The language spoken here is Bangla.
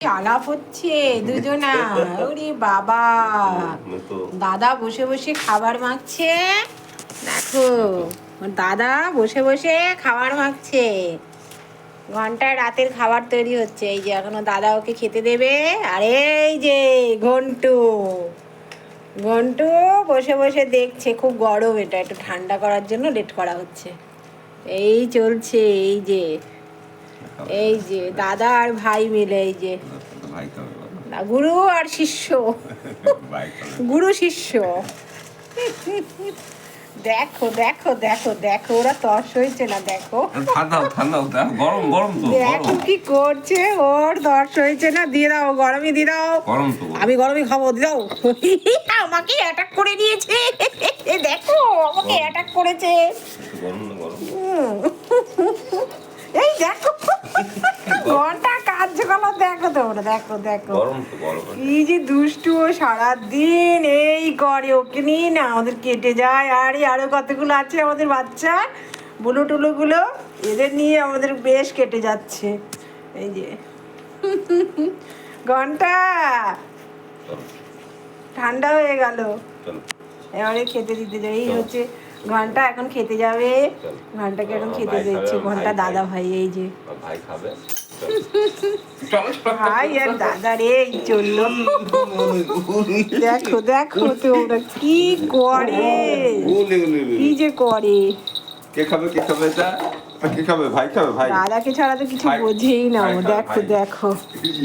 আলাপ হচ্ছে দুজনা। ওরে বাবা, দাদা বসে বসে খাবার মাখছে। দেখো দাদা বসে বসে খাবার মাখছে। ঘন্টায় রাতের খাবার তৈরি হচ্ছে। এই যে এখনো দাদা ওকে খেতে দেবে। আর এই যে ঘন্টু ঘন্টু বসে বসে দেখছে। খুব গরম, এটা একটু ঠান্ডা করার জন্য লেট করা হচ্ছে। এই চলছে। এই যে দাদা আর ভাই মিলে, এই যে গুরু আর শিষ্য, গুরু শিষ্য। দেখো দেখো দেখো দেখো, ওরা তস হয়েছে না? দেখো দেখো কি করছে, ওর তস হয়েছে না? দিয়ে দাও, গরমই দিয়ে দাও। আমি গরমই খাবো, দিয়ে দাও। আমাকে অ্যাটাক করে দিয়েছে। দেখো আমাকে অ্যাটাক করেছে। এই দেখো ঘন্টা কার্যকলাপ দেখো তোমরা, দেখো দেখো কি যে দুষ্টু। ও সারাদিন এই করে, ওকে নিয়ে না আমাদের কেটে যায়। আরো কতগুলো আছে আমাদের বাচ্চা বুলু টুলু গুলো, এদের নিয়ে আমাদের বেশ কেটে যাচ্ছে। এই যে ঘন্টা ঠান্ডা হয়ে গেল, এবারে খেতে দিতে যাই। এই হচ্ছে ঘন্টা, এখন খেতে যাবে। ঘন্টাকে এখন খেতে দিচ্ছে ঘন্টা দাদা ভাই। এই যে ভাই আর দাদা রে চললো। দেখো দেখো তোমরা কি করে, কি যে করে। কে খাবে কে খাবে এটা? কে খাবে? ভাই খাবে? ভাই দাদাকে ছাড়া তো কিছু বোঝেই না। দেখো দেখো